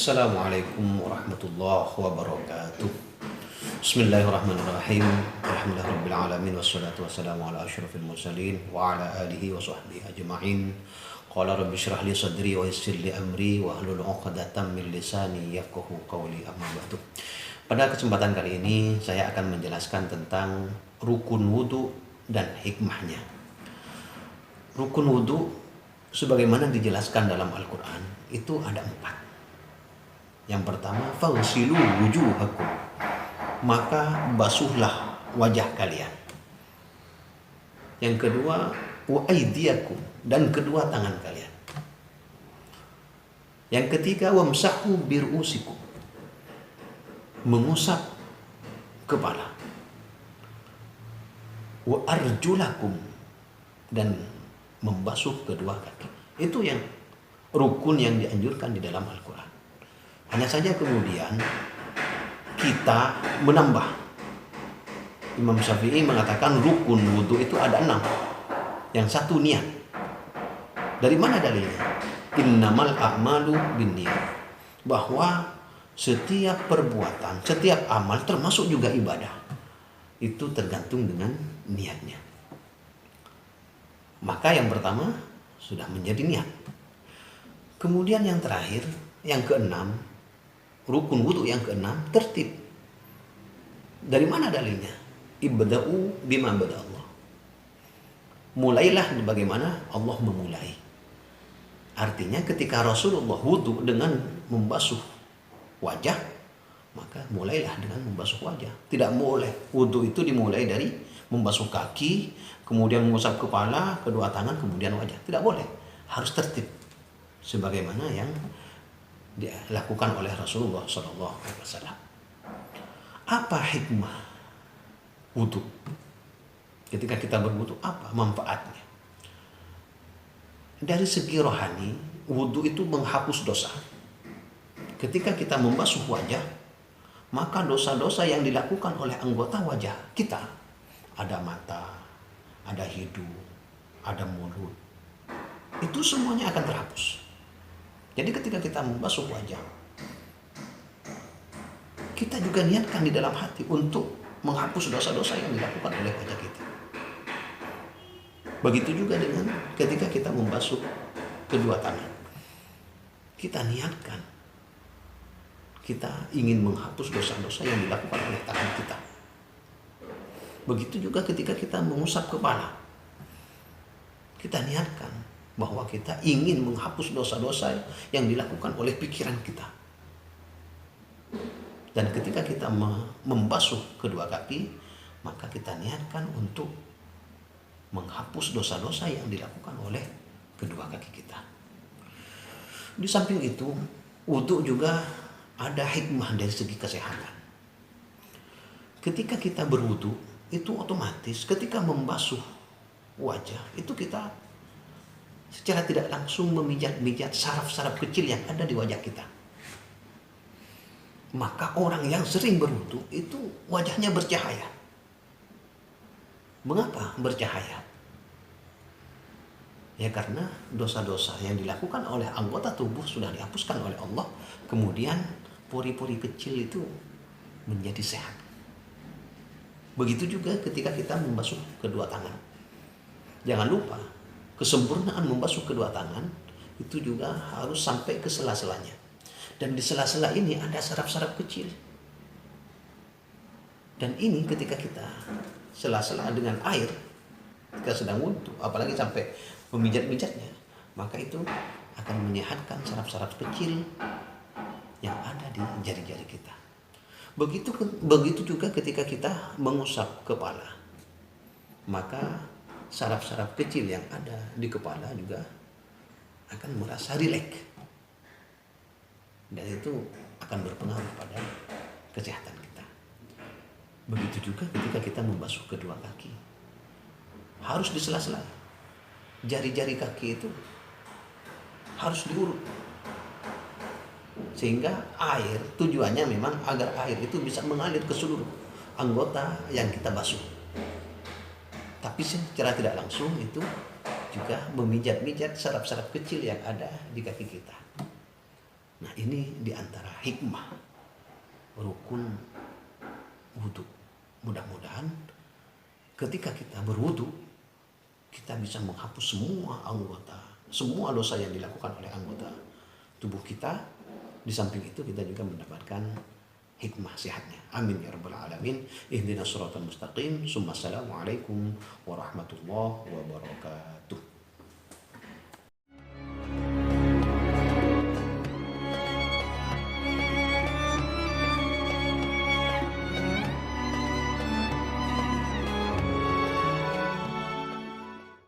Assalamualaikum warahmatullahi wabarakatuh. Bismillahirrahmanirrahim. Alhamdulillahirabbil alamin wassalatu wassalamu ala asyrafil mursalin wa ala alihi wa sahbihi ajma'in. Qala rabbi shrah li sadri wa yassir li amri wa hlul 'uqdatam min lisani yafqahu qawli, amma ba'du. Pada kesempatan kali ini saya akan menjelaskan tentang rukun wudu dan hikmahnya. Rukun wudu sebagaimana dijelaskan dalam Al-Qur'an itu ada 4. Yang pertama, faghsilu wujuhakum, maka basuhlah wajah kalian. Yang kedua, wa aydiyakum, dan kedua tangan kalian. Yang ketiga, wamsahu birusikum, mengusap kepala. Wa arjulakum, dan membasuh kedua kaki. Itu yang rukun yang dianjurkan di dalam Al-Quran. Hanya saja kemudian kita menambah. Imam Syafi'i mengatakan rukun wudhu itu ada 6. Yang satu niat. Dari mana dalilnya? Innamal a'malu binniyat. Bahwa setiap perbuatan, setiap amal termasuk juga ibadah, itu tergantung dengan niatnya. Maka yang pertama sudah menjadi niat. Kemudian yang terakhir, yang keenam, rukun wudu yang keenam, tertib. Dari mana dalilnya? Ibda'u bima bada Allah. Mulailah bagaimana Allah memulai. Artinya ketika Rasulullah wudu dengan membasuh wajah, maka mulailah dengan membasuh wajah. Tidak boleh wudu itu dimulai dari membasuh kaki, kemudian mengusap kepala, kedua tangan, kemudian wajah. Tidak boleh. Harus tertib. Sebagaimana yang dilakukan oleh Rasulullah SAW. Apa hikmah wudu? Ketika kita berwudu, apa manfaatnya? Dari segi rohani, wudu itu menghapus dosa. Ketika kita membasuh wajah, maka dosa-dosa yang dilakukan oleh anggota wajah kita, ada mata, ada hidung, ada mulut, itu semuanya akan terhapus. Jadi ketika kita membasuh wajah, kita juga niatkan di dalam hati untuk menghapus dosa-dosa yang dilakukan oleh wajah kita. Begitu juga dengan ketika kita membasuh kedua tangan. Kita niatkan, kita ingin menghapus dosa-dosa yang dilakukan oleh tangan kita. Begitu juga ketika kita mengusap kepala. Kita niatkan bahwa kita ingin menghapus dosa-dosa yang dilakukan oleh pikiran kita. Dan ketika kita membasuh kedua kaki, maka kita niatkan untuk menghapus dosa-dosa yang dilakukan oleh kedua kaki kita. Di samping itu, wudu juga ada hikmah dari segi kesehatan. Ketika kita berwudu, itu otomatis ketika membasuh wajah, itu kita secara tidak langsung memijat-mijat saraf-saraf kecil yang ada di wajah kita. Maka orang yang sering berwudu itu wajahnya bercahaya. Mengapa bercahaya? Ya karena dosa-dosa yang dilakukan oleh anggota tubuh sudah dihapuskan oleh Allah. Kemudian pori-pori kecil itu menjadi sehat. Begitu juga ketika kita membasuh kedua tangan. Jangan lupa, kesempurnaan membasuh kedua tangan itu juga harus sampai ke sela-selanya. Dan di sela-sela ini ada saraf-saraf kecil. Dan ini ketika kita sela-sela dengan air, ketika sedang wudu, apalagi sampai memijat-mijatnya, maka itu akan menyehatkan saraf-saraf kecil yang ada di jari-jari kita. Begitu juga ketika kita mengusap kepala, maka saraf-saraf kecil yang ada di kepala juga akan merasa rileks. Dan itu akan berpengaruh pada kesehatan kita. Begitu juga ketika kita membasuh kedua kaki. Harus di sela-sela. Jari-jari kaki itu harus diurut. Sehingga air, tujuannya memang agar air itu bisa mengalir ke seluruh anggota yang kita basuh. Tapi secara tidak langsung itu juga memijat-mijat saraf-saraf kecil yang ada di kaki kita. Nah, ini diantara hikmah rukun wudhu. Mudah-mudahan ketika kita berwudhu, kita bisa menghapus semua dosa yang dilakukan oleh anggota tubuh kita. Di samping itu kita juga mendapatkan hikmah sehatnya. Amin ya rabbal alamin. Ihdinas siratal mustaqim. Assalamualaikum warahmatullahi wabarakatuh.